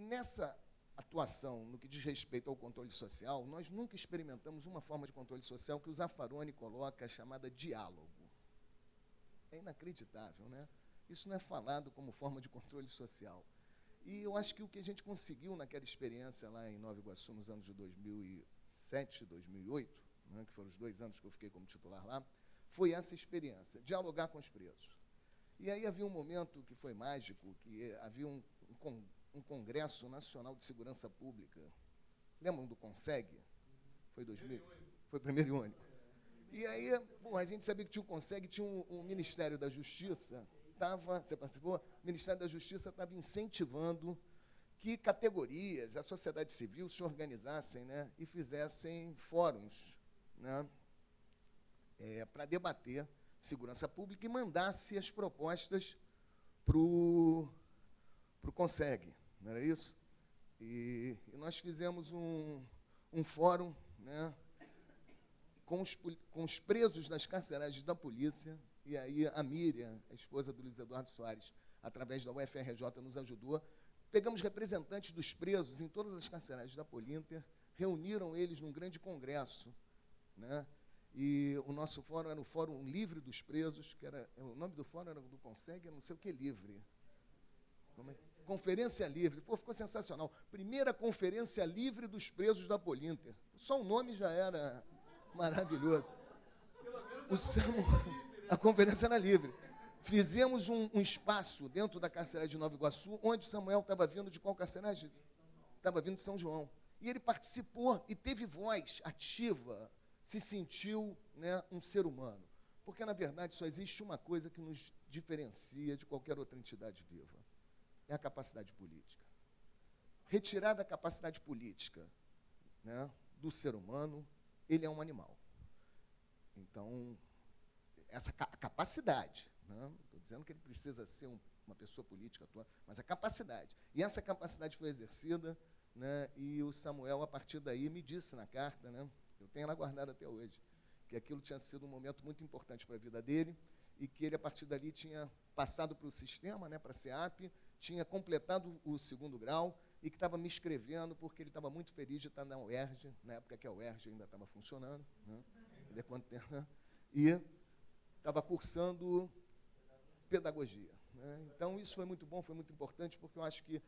nessa atuação, no que diz respeito ao controle social, nós nunca experimentamos uma forma de controle social que o Zaffaroni coloca, chamada diálogo. É inacreditável, né? Isso não é falado como forma de controle social. E eu acho que o que a gente conseguiu naquela experiência lá em Nova Iguaçu, nos anos de 2007, 2008, né, que foram os 2 anos que eu fiquei como titular lá, foi essa experiência, dialogar com os presos. E aí havia um momento que foi mágico, que havia um Congresso Nacional de Segurança Pública. Lembram do CONSEG? Foi 2000? Foi o primeiro e único. E aí, a gente sabia que tinha o CONSEG, tinha o Ministério da Justiça, você participou? O Ministério da Justiça estava incentivando que categorias, a sociedade civil se organizassem, né, e fizessem fóruns, né, para debater segurança pública e mandasse as propostas para o CONSEG, não era isso? E nós fizemos um fórum, né, com os presos das carceragens da polícia, e aí a Miriam, a esposa do Luiz Eduardo Soares, através da UFRJ, nos ajudou. Pegamos representantes dos presos em todas as carceragens da Polinter, reuniram eles num grande congresso, né? E o nosso fórum era o Fórum Livre dos Presos, que era, o nome do fórum era do CONSEG, não sei o que, livre. Como é? Conferência Livre. Pô, ficou sensacional. Primeira Conferência Livre dos Presos da Polinter. Só o nome já era maravilhoso. A conferência era livre. Fizemos um espaço dentro da carceragem de Nova Iguaçu, onde o Samuel estava vindo de qual carceragem? Estava vindo de São João. E ele participou e teve voz ativa, se sentiu, né, um ser humano. Porque, na verdade, só existe uma coisa que nos diferencia de qualquer outra entidade viva. É a capacidade política. Retirar da capacidade política, né, do ser humano, ele é um animal. Então, essa capacidade, não estou dizendo que ele precisa ser uma pessoa política atuante, mas a capacidade. E essa capacidade foi exercida, né, e o Samuel, a partir daí, me disse na carta, né, eu tenho ela guardada até hoje, que aquilo tinha sido um momento muito importante para a vida dele, e que ele, a partir dali, tinha passado para o sistema, né, para a SEAP, tinha completado o 2º grau, e que estava me escrevendo, porque ele estava muito feliz de estar na UERJ, na época que a UERJ ainda estava funcionando, né, e estava cursando pedagogia, né? Então, isso foi muito bom, foi muito importante, porque eu acho que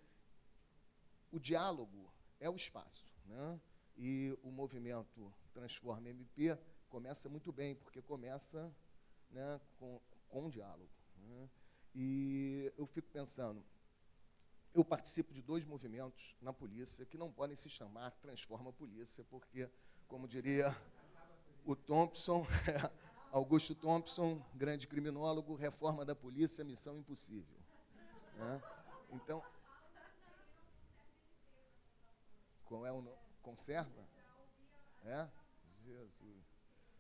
o diálogo é o espaço, né? E o movimento Transforma MP começa muito bem, porque começa, né, com o diálogo, né? E eu fico pensando, eu participo de 2 movimentos na polícia que não podem se chamar Transforma a Polícia, porque, como diria o Thompson, Augusto Thompson, grande criminólogo, reforma da polícia, missão impossível, né? Então, qual é o nome? Conserva? É? Jesus.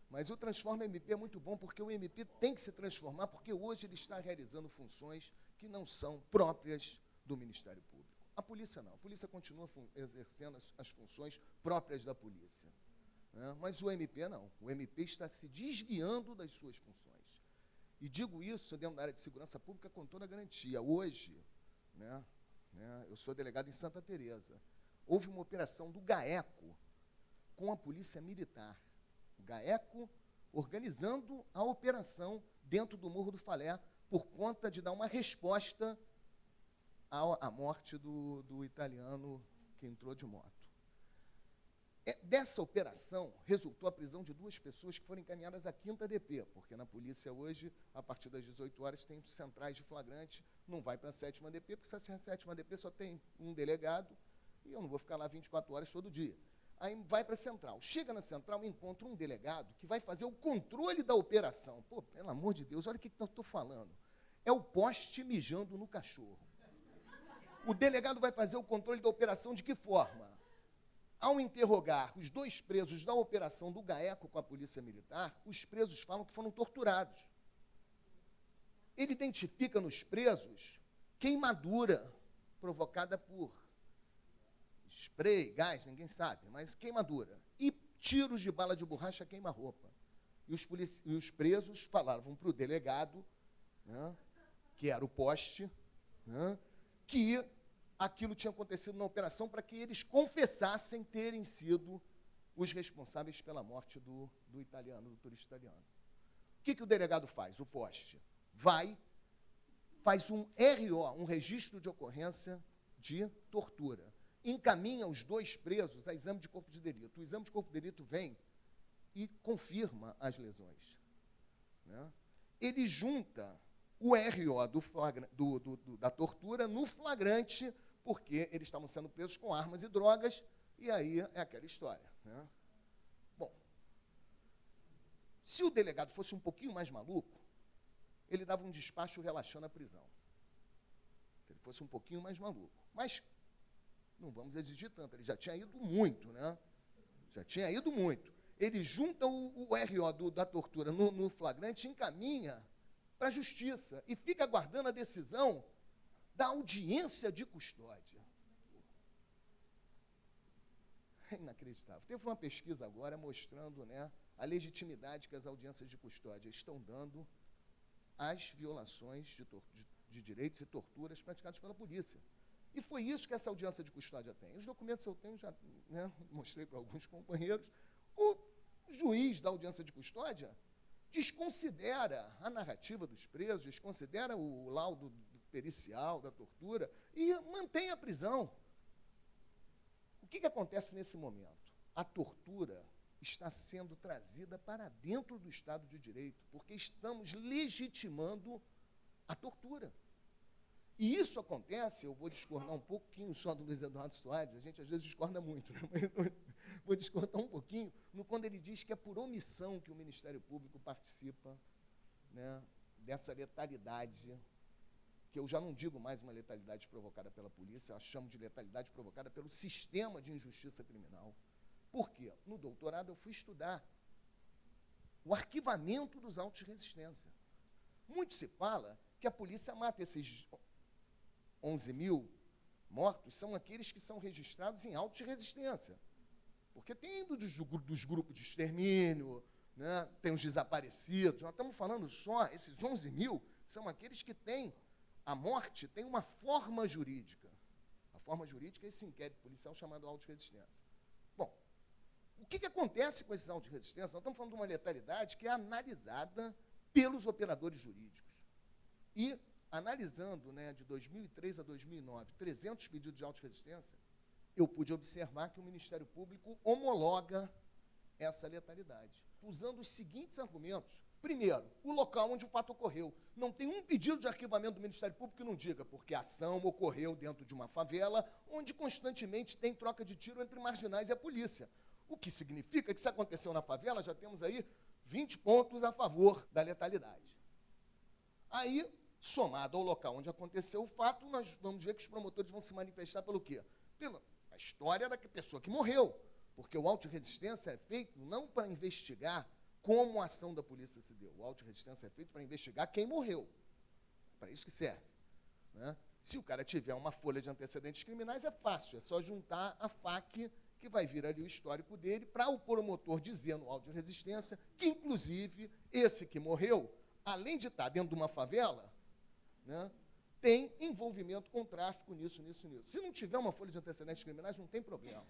Mas o Transforma MP é muito bom, porque o MP tem que se transformar, porque hoje ele está realizando funções que não são próprias do Ministério Público. A polícia não. A polícia continua exercendo as funções próprias da polícia, né? Mas o MP não. O MP está se desviando das suas funções. E digo isso dentro da área de segurança pública com toda a garantia. Hoje, né, eu sou delegado em Santa Teresa. Houve uma operação do GAECO com a Polícia Militar. O GAECO organizando a operação dentro do Morro do Falé por conta de dar uma resposta à morte do italiano que entrou de moto. Dessa operação, resultou a prisão de 2 pessoas que foram encaminhadas à 5ª DP, porque na polícia hoje, a partir das 18 horas, tem centrais de flagrante, não vai para a 7ª DP, porque essa 7ª DP só tem um delegado, e eu não vou ficar lá 24 horas todo dia. Aí vai para a central. Chega na central e encontra um delegado que vai fazer o controle da operação. Pô, pelo amor de Deus, olha o que eu estou falando. É o poste mijando no cachorro. O delegado vai fazer o controle da operação de que forma? Ao interrogar os 2 presos da operação do GAECO com a Polícia Militar, os presos falam que foram torturados. Ele identifica nos presos queimadura provocada por spray, gás, ninguém sabe, mas queimadura. E tiros de bala de borracha queima-roupa. E os presos falavam para o delegado, né, que era o poste, né, que aquilo tinha acontecido na operação para que eles confessassem terem sido os responsáveis pela morte do turista italiano. O que o delegado faz? O poste vai, faz um RO, um registro de ocorrência de tortura. Encaminha os dois presos a exame de corpo de delito. O exame de corpo de delito vem e confirma as lesões. Né? Ele junta o RO da tortura no flagrante, porque eles estavam sendo presos com armas e drogas, e aí é aquela história. Né? Bom, se o delegado fosse um pouquinho mais maluco, ele dava um despacho relaxando a prisão. Se ele fosse um pouquinho mais maluco. Mas não vamos exigir tanto, ele já tinha ido muito, né? Já tinha ido muito. Ele junta o RO da tortura no flagrante, encaminha para a justiça e fica aguardando a decisão da audiência de custódia. É inacreditável. Teve uma pesquisa agora mostrando, né, a legitimidade que as audiências de custódia estão dando às violações de direitos e torturas praticadas pela polícia. E foi isso que essa audiência de custódia tem. Os documentos eu tenho, já, né, mostrei para alguns companheiros. O juiz da audiência de custódia desconsidera a narrativa dos presos, desconsidera o laudo pericial da tortura e mantém a prisão. O que acontece nesse momento? A tortura está sendo trazida para dentro do Estado de Direito, porque estamos legitimando a tortura. E isso acontece, eu vou discordar um pouquinho só do Luiz Eduardo Soares, a gente às vezes discorda muito, né? Mas vou discordar um pouquinho, quando ele diz que é por omissão que o Ministério Público participa, né, dessa letalidade, que eu já não digo mais uma letalidade provocada pela polícia, eu chamo de letalidade provocada pelo sistema de injustiça criminal. Por quê? No doutorado eu fui estudar o arquivamento dos autos de resistência. Muito se fala que a polícia mata esses 11 mil mortos, são aqueles que são registrados em autos de resistência. Porque tem dos grupos de extermínio, né, tem os desaparecidos, nós estamos falando só, esses 11 mil são aqueles que têm, a morte tem uma forma jurídica. A forma jurídica é esse inquérito policial chamado auto de resistência. Bom, o que acontece com esses autos de resistência? Nós estamos falando de uma letalidade que é analisada pelos operadores jurídicos. E, analisando, né, de 2003 a 2009, 300 pedidos de auto de resistência, eu pude observar que o Ministério Público homologa essa letalidade, usando os seguintes argumentos. Primeiro, o local onde o fato ocorreu. Não tem um pedido de arquivamento do Ministério Público que não diga, porque a ação ocorreu dentro de uma favela, onde constantemente tem troca de tiro entre marginais e a polícia. O que significa que, se aconteceu na favela, já temos aí 20 pontos a favor da letalidade. Aí, somado ao local onde aconteceu o fato, nós vamos ver que os promotores vão se manifestar pelo quê? Pela história da pessoa que morreu. Porque o auto de resistência é feito não para investigar como a ação da polícia se deu. O auto de resistência é feito para investigar quem morreu. Para isso que serve. Né? Se o cara tiver uma folha de antecedentes criminais, é fácil. É só juntar a FAQ, que vai vir ali o histórico dele, para o promotor dizer no auto de resistência que, inclusive, esse que morreu, além de estar dentro de uma favela, né, tem envolvimento com tráfico nisso. Se não tiver uma folha de antecedentes criminais, não tem problema.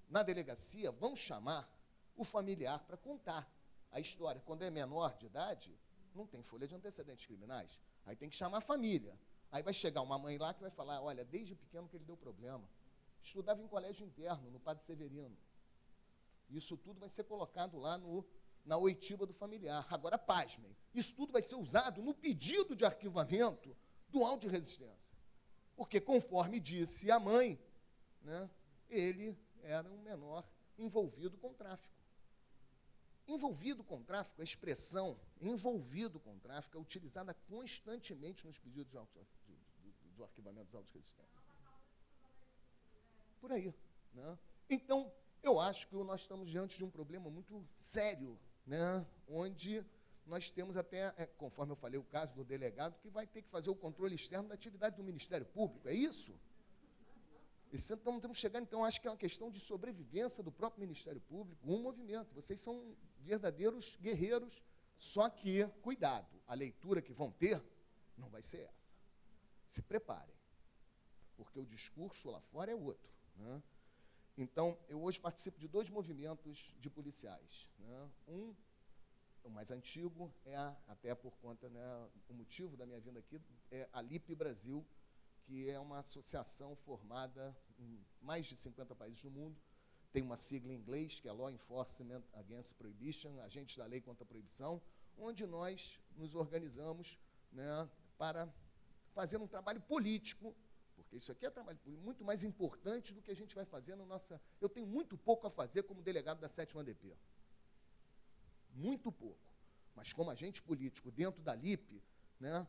Na delegacia, vão chamar o familiar para contar a história. Quando é menor de idade, não tem folha de antecedentes criminais. Aí tem que chamar a família. Aí vai chegar uma mãe lá que vai falar, olha, desde pequeno que ele deu problema. Estudava em colégio interno, no Padre Severino. Isso tudo vai ser colocado lá na oitiva do familiar. Agora, pasmem, isso tudo vai ser usado no pedido de arquivamento do auto de resistência. Porque, conforme disse a mãe, né, ele era um menor envolvido com tráfico. Envolvido com tráfico, a expressão envolvido com tráfico é utilizada constantemente nos pedidos do arquivamento dos autos de resistência. Por aí. Né? Então, eu acho que nós estamos diante de um problema muito sério, né? Onde nós temos até, conforme eu falei, o caso do delegado, que vai ter que fazer o controle externo da atividade do Ministério Público. É isso? Então, temos que chegar, então, acho que é uma questão de sobrevivência do próprio Ministério Público, um movimento. Vocês são verdadeiros guerreiros, só que, cuidado, a leitura que vão ter não vai ser essa. Se preparem. porque o discurso lá fora é outro, né? Então, eu hoje participo de 2 movimentos de policiais, né? O mais antigo até por conta, né, o motivo da minha vinda aqui, é a LIP Brasil, que é uma associação formada em mais de 50 países do mundo, tem uma sigla em inglês, que é Law Enforcement Against Prohibition, Agentes da Lei contra a Proibição, onde nós nos organizamos, né, para fazer um trabalho político, porque isso aqui é trabalho político muito mais importante do que a gente vai fazer na nossa... Eu tenho muito pouco a fazer como delegado da 7ª DP. Muito pouco. Mas como agente político dentro da LIP, né,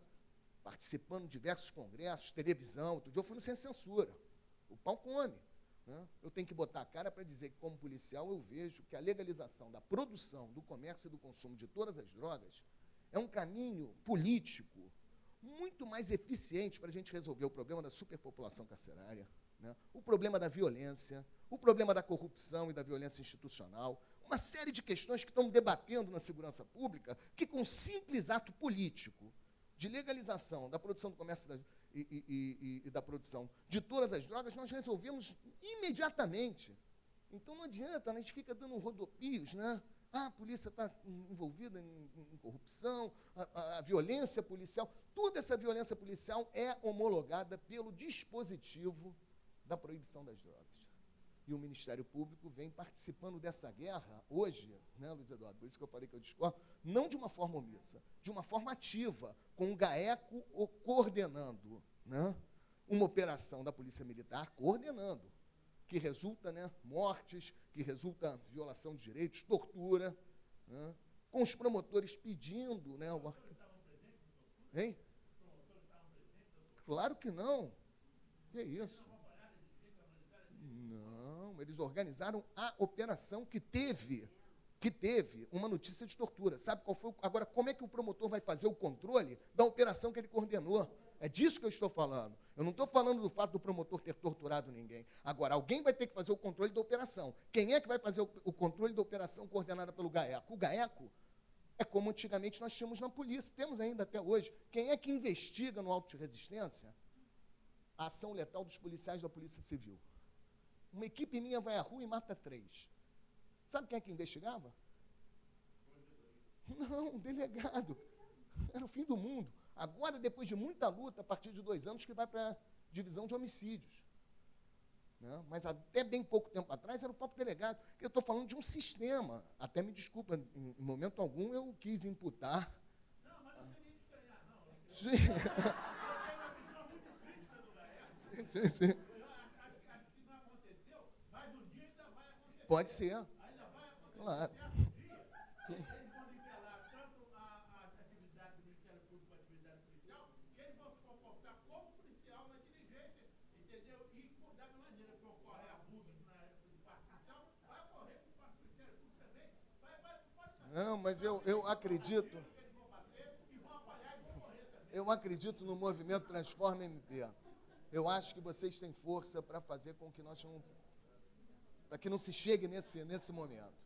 participando de diversos congressos, televisão, outro dia eu fui no Sem Censura. O pau come. Né? Eu tenho que botar a cara para dizer que, como policial, eu vejo que a legalização da produção, do comércio e do consumo de todas as drogas é um caminho político muito mais eficiente para a gente resolver o problema da superpopulação carcerária, né? O problema da violência, o problema da corrupção e da violência institucional, uma série de questões que estão debatendo na segurança pública, que com um simples ato político de legalização da produção do comércio e da produção de todas as drogas, nós resolvemos imediatamente. Então não adianta, a gente fica dando rodopios, né? A polícia está envolvida em corrupção, a violência policial. Toda essa violência policial é homologada pelo dispositivo da proibição das drogas. E o Ministério Público vem participando dessa guerra hoje, né, Luiz Eduardo? Por isso que eu falei que eu discordo, não de uma forma omissa, de uma forma ativa, com o GAECO coordenando, né, uma operação da Polícia Militar, coordenando, que resulta, né, mortes, que resulta violação de direitos, tortura, né, com os promotores pedindo, né, o... Hein? Claro que não. Que isso? Não, eles organizaram a operação que teve uma notícia de tortura. Sabe qual foi? Agora, como é que o promotor vai fazer o controle da operação que ele coordenou? É disso que eu estou falando. Eu não estou falando do fato do promotor ter torturado ninguém. Agora, alguém vai ter que fazer o controle da operação. Quem é que vai fazer o controle da operação coordenada pelo GAECO? O GAECO é como antigamente nós tínhamos na polícia, temos ainda até hoje. Quem é que investiga no auto de resistência? A ação letal dos policiais da Polícia Civil. Uma equipe minha vai à rua e mata 3. Sabe quem é que investigava? Não, um delegado. Era o fim do mundo. Agora, depois de muita luta, a partir de 2 anos, que vai para a divisão de homicídios. Né? Mas até bem pouco tempo atrás era o próprio delegado. Eu estou falando de um sistema. Até me desculpa, em momento algum eu quis imputar. Não, mas não seria estranhar, não. Sim. Sim, sim. Acho que não aconteceu, mas um dia ainda vai acontecer. Pode ser. Ainda vai acontecer. Claro. Eles vão nivelar tanto a atividade do Ministério Público com a atividade policial, que eles vão se comportar como policial na diligência, entendeu? E da maneira que ocorre abuso na parte policial, vai ocorrer com o parte do Ministério Público também. Não, mas eu acredito. Eu acredito no movimento Transforma MP. Eu acho que vocês têm força para fazer com que nós não... para que não se chegue nesse momento.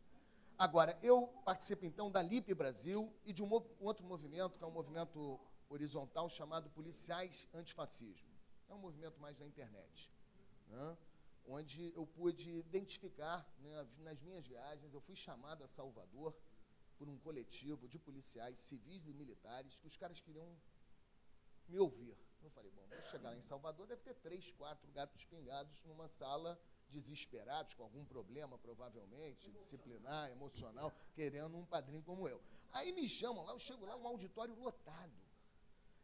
Agora, eu participo, então, da LIP Brasil e de um outro movimento, que é um movimento horizontal chamado Policiais Antifascismo. É um movimento mais na internet, né, onde eu pude identificar, né, nas minhas viagens, eu fui chamado a Salvador por um coletivo de policiais civis e militares, que os caras queriam me ouvir. Eu falei, bom, vou chegar lá em Salvador, deve ter 3, 4 gatos pingados numa sala, desesperados, com algum problema, provavelmente, disciplinar, emocional, querendo um padrinho como eu. Aí me chamam lá, eu chego lá, um auditório lotado.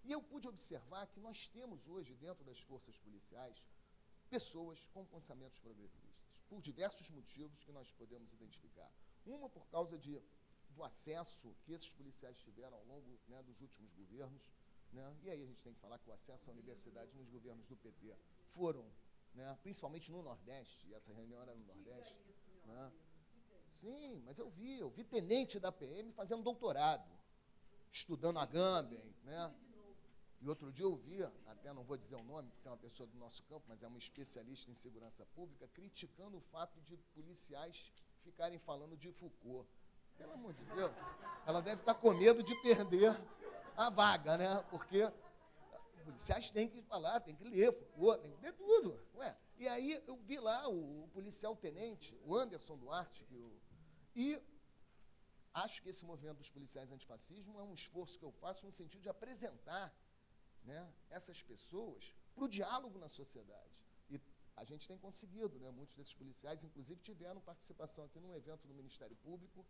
E eu pude observar que nós temos hoje, dentro das forças policiais, pessoas com pensamentos progressistas, por diversos motivos que nós podemos identificar. Uma por causa do acesso que esses policiais tiveram ao longo, né, dos últimos governos, né? E aí a gente tem que falar que o acesso à universidade nos governos do PT foram, né, principalmente no Nordeste, e essa reunião era no Nordeste. Né? Sim, mas eu vi tenente da PM fazendo doutorado, estudando a Agamben, né? E outro dia eu vi, até não vou dizer o nome, porque é uma pessoa do nosso campo, mas é uma especialista em segurança pública, criticando o fato de policiais ficarem falando de Foucault. Pelo amor de Deus, ela deve estar com medo de perder a vaga, né? Porque policiais têm que falar, têm que ler Foucault, tem que ler tudo. Ué. E aí eu vi lá o policial tenente, o Anderson Duarte, e acho que esse movimento dos policiais antifascismo é um esforço que eu faço no sentido de apresentar, né, essas pessoas para o diálogo na sociedade. E a gente tem conseguido, né, muitos desses policiais, inclusive, tiveram participação aqui num evento do Ministério Público,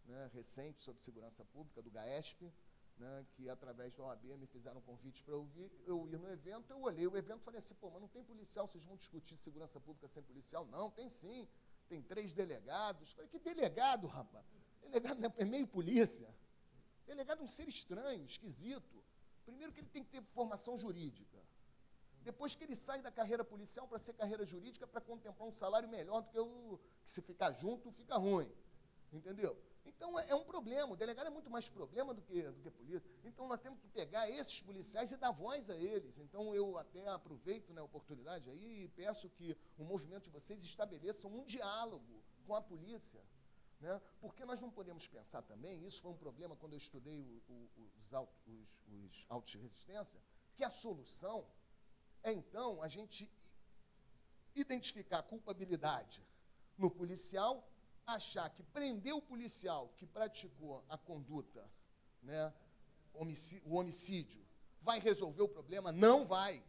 né, recente, sobre segurança pública, do GAESP, né, que, através da OAB, me fizeram um convite para eu ir no evento. Eu olhei o evento e falei assim, pô, mas não tem policial, vocês vão discutir segurança pública sem policial? Não, tem sim, tem 3 delegados. Falei, que delegado, rapaz? Delegado é meio polícia. Delegado é um ser estranho, esquisito. Primeiro que ele tem que ter formação jurídica. Depois que ele sai da carreira policial para ser carreira jurídica, para contemplar um salário melhor do que se ficar junto, fica ruim. Entendeu? Então, é um problema. O delegado é muito mais problema do que polícia. Então, nós temos que pegar esses policiais e dar voz a eles. Então, eu até aproveito, né, a oportunidade aí e peço que o movimento de vocês estabeleça um diálogo com a polícia. Né? Porque nós não podemos pensar também, isso foi um problema quando eu estudei os autos de resistência, que a solução é, então, a gente identificar a culpabilidade no policial, achar que prender o policial que praticou a conduta, né, o homicídio, vai resolver o problema? Não vai.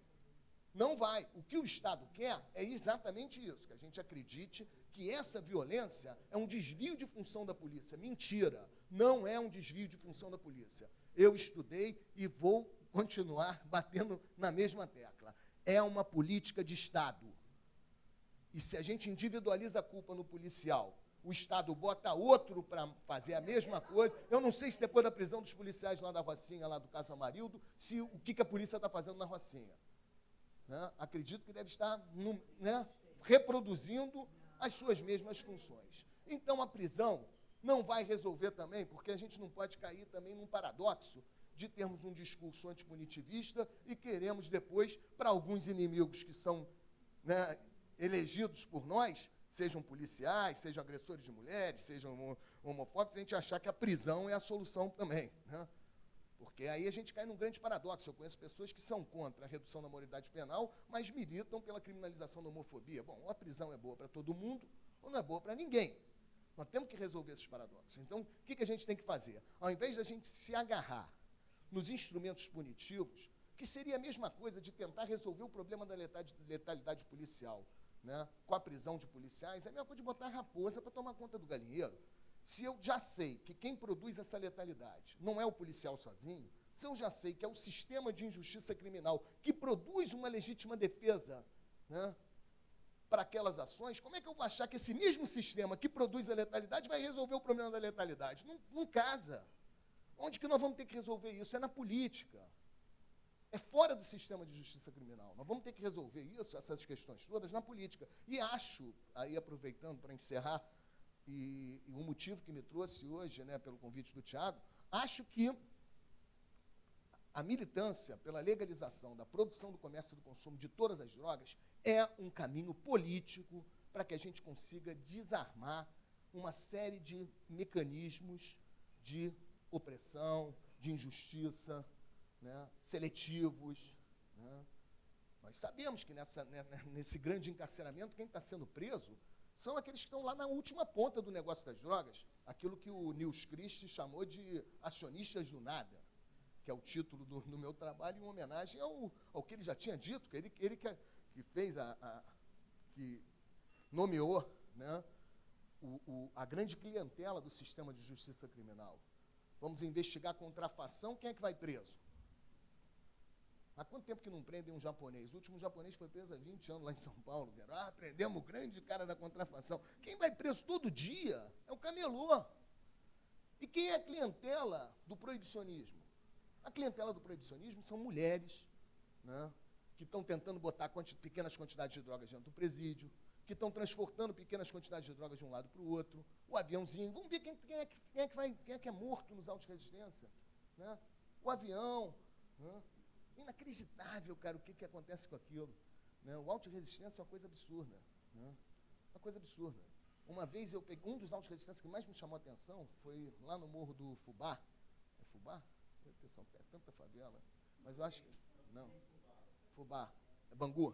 Não vai. O que o Estado quer é exatamente isso, que a gente acredite que essa violência é um desvio de função da polícia. Mentira. Não é um desvio de função da polícia. Eu estudei e vou continuar batendo na mesma tecla. É uma política de Estado. E se a gente individualiza a culpa no policial, o Estado bota outro para fazer a mesma coisa. Eu não sei se depois da prisão dos policiais lá da Rocinha, lá do caso Amarildo, o que a polícia está fazendo na Rocinha. Né? Acredito que deve estar né, reproduzindo as suas mesmas funções. Então, a prisão não vai resolver também, porque a gente não pode cair também num paradoxo de termos um discurso antipunitivista e queremos depois, para alguns inimigos que são, né, elegidos por nós, sejam policiais, sejam agressores de mulheres, sejam homofóbicos, a gente achar que a prisão é a solução também. Né? Porque aí a gente cai num grande paradoxo. Eu conheço pessoas que são contra a redução da maioridade penal, mas militam pela criminalização da homofobia. Bom, ou a prisão é boa para todo mundo, ou não é boa para ninguém. Nós temos que resolver esses paradoxos. Então, o que a gente tem que fazer? Ao invés da gente se agarrar nos instrumentos punitivos, que seria a mesma coisa de tentar resolver o problema da letalidade policial, né, com a prisão de policiais, é a mesma coisa de botar a raposa para tomar conta do galinheiro. Se eu já sei que quem produz essa letalidade não é o policial sozinho, se eu já sei que é o sistema de injustiça criminal que produz uma legítima defesa, né, para aquelas ações, como é que eu vou achar que esse mesmo sistema que produz a letalidade vai resolver o problema da letalidade? Não casa. Onde que nós vamos ter que resolver isso? É na política. É fora do sistema de justiça criminal. Nós vamos ter que resolver isso, essas questões todas, na política. E acho, aí aproveitando para encerrar, e o motivo que me trouxe hoje, né, pelo convite do Tiago, acho que a militância pela legalização da produção, do comércio e do consumo de todas as drogas é um caminho político para que a gente consiga desarmar uma série de mecanismos de opressão, de injustiça, né, seletivos. Né? Nós sabemos que nesse grande encarceramento, quem está sendo preso são aqueles que estão lá na última ponta do negócio das drogas, aquilo que o Nils Christie chamou de acionistas do nada, que é o título do meu trabalho, em homenagem ao que ele já tinha dito, que ele que fez que nomeou, né, a grande clientela do sistema de justiça criminal. Vamos investigar contrafação, quem é que vai preso? Há quanto tempo que não prendem um japonês? O último japonês foi preso há 20 anos lá em São Paulo. Prendemos o grande cara da contrafação. Quem vai preso todo dia é o camelô. E quem é a clientela do proibicionismo? A clientela do proibicionismo são mulheres, né, que estão tentando botar pequenas quantidades de drogas dentro do presídio, que estão transportando pequenas quantidades de drogas de um lado para o outro, o aviãozinho. Vamos ver quem é que é morto nos autos de resistência. Né? O avião. Né? Inacreditável, cara, o que acontece com aquilo. Né? O auto de resistência é uma coisa absurda. Né? Uma coisa absurda. Uma vez eu peguei, um dos autos de resistência que mais me chamou a atenção foi lá no Morro do Fubá. É Fubá? É tanta favela. Mas eu acho que... Não. Fubá. É Bangu?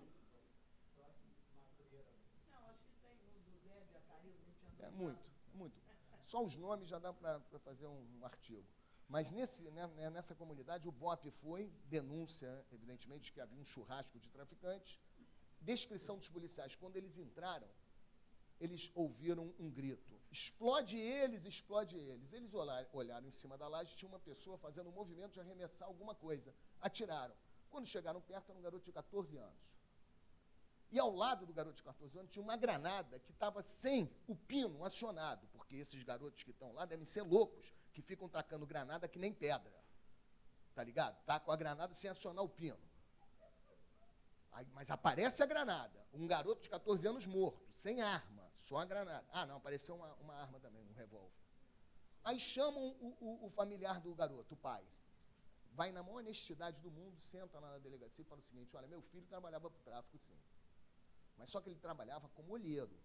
É muito, muito. Só os nomes já dá para fazer um artigo. Mas nessa comunidade, o BOPE foi, denúncia, evidentemente, que havia um churrasco de traficantes. Descrição dos policiais. Quando eles entraram, eles ouviram um grito. Explode eles, explode eles. Eles olharam em cima da laje, tinha uma pessoa fazendo um movimento de arremessar alguma coisa. Atiraram. Quando chegaram perto, era um garoto de 14 anos. E ao lado do garoto de 14 anos tinha uma granada que estava sem o pino acionado, porque esses garotos que estão lá devem ser loucos, que ficam tacando granada que nem pedra. Tá ligado? Tá com a granada sem acionar o pino. Aí, mas aparece a granada. Um garoto de 14 anos morto, sem arma, só a granada. Ah, não, apareceu uma arma também, um revólver. Aí chamam o familiar do garoto, o pai. Vai na maior honestidade do mundo, senta lá na delegacia e fala o seguinte: olha, meu filho trabalhava para o tráfico, sim. Mas só que ele trabalhava como olheiro.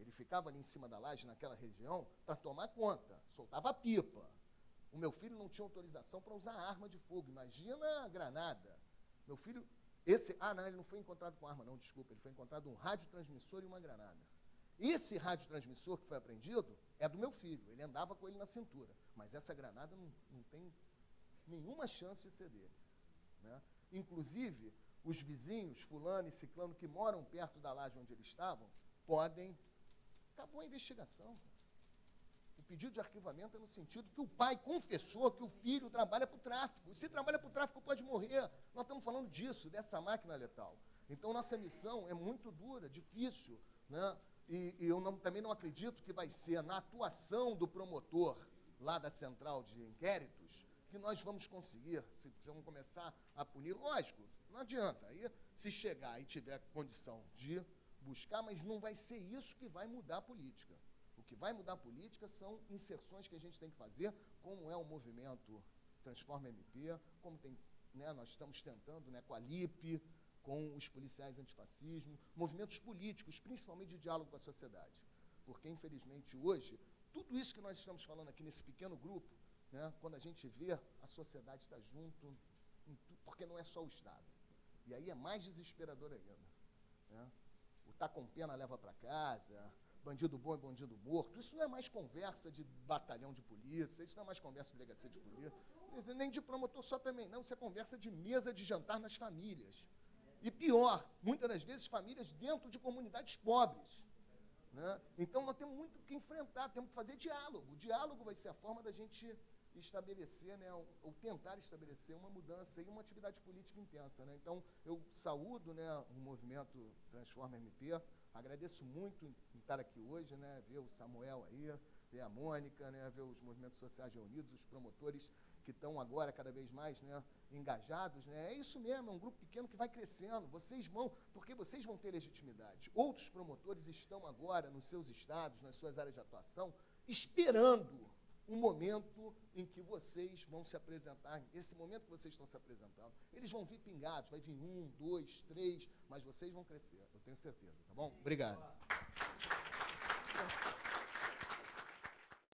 Ele ficava ali em cima da laje, naquela região, para tomar conta. Soltava pipa. O meu filho não tinha autorização para usar arma de fogo. Imagina a granada. Meu filho... não, ele não foi encontrado com arma, não, desculpa. Ele foi encontrado um radiotransmissor e uma granada. Esse radiotransmissor que foi apreendido é do meu filho. Ele andava com ele na cintura. Mas essa granada não tem nenhuma chance de ser dele. Né? Inclusive... os vizinhos, fulano e ciclano, que moram perto da laje onde eles estavam, podem... Acabou a investigação. O pedido de arquivamento é no sentido que o pai confessou que o filho trabalha para o tráfico. E se trabalha para o tráfico, pode morrer. Nós estamos falando disso, dessa máquina letal. Então, nossa missão é muito dura, difícil. Né? E eu também não acredito que vai ser na atuação do promotor lá da central de inquéritos que nós vamos conseguir, se vamos começar a punir. Lógico, não adianta. Aí, se chegar e tiver condição de buscar, mas não vai ser isso que vai mudar a política. O que vai mudar a política são inserções que a gente tem que fazer, como é o movimento Transforma MP, como tem, né, nós estamos tentando, né, com a LIP, com os policiais antifascismo, movimentos políticos, principalmente de diálogo com a sociedade. Porque, infelizmente, hoje, tudo isso que nós estamos falando aqui nesse pequeno grupo, né, quando a gente vê, a sociedade está junto, porque não é só o Estado. E aí é mais desesperador ainda. Né? O tá com pena leva para casa, bandido bom e bandido morto. Isso não é mais conversa de batalhão de polícia, isso não é mais conversa de delegacia de polícia, nem de promotor só também, não. Isso é conversa de mesa de jantar nas famílias. E pior, muitas das vezes famílias dentro de comunidades pobres. Né? Então nós temos muito que enfrentar, temos que fazer diálogo. O diálogo vai ser a forma da gente estabelecer, né, ou tentar estabelecer uma mudança e uma atividade política intensa. Né? Então, eu saúdo, né, o movimento Transforma MP, agradeço muito em estar aqui hoje, né, ver o Samuel aí, ver a Mônica, né, ver os movimentos sociais reunidos, os promotores que estão agora cada vez mais, né, engajados. Né? É isso mesmo, é um grupo pequeno que vai crescendo. Porque vocês vão ter legitimidade. Outros promotores estão agora nos seus estados, nas suas áreas de atuação, esperando o momento em que vocês vão se apresentar, esse momento que vocês estão se apresentando. Eles vão vir pingados, vai vir 1, 2, 3, mas vocês vão crescer, eu tenho certeza, tá bom? Obrigado.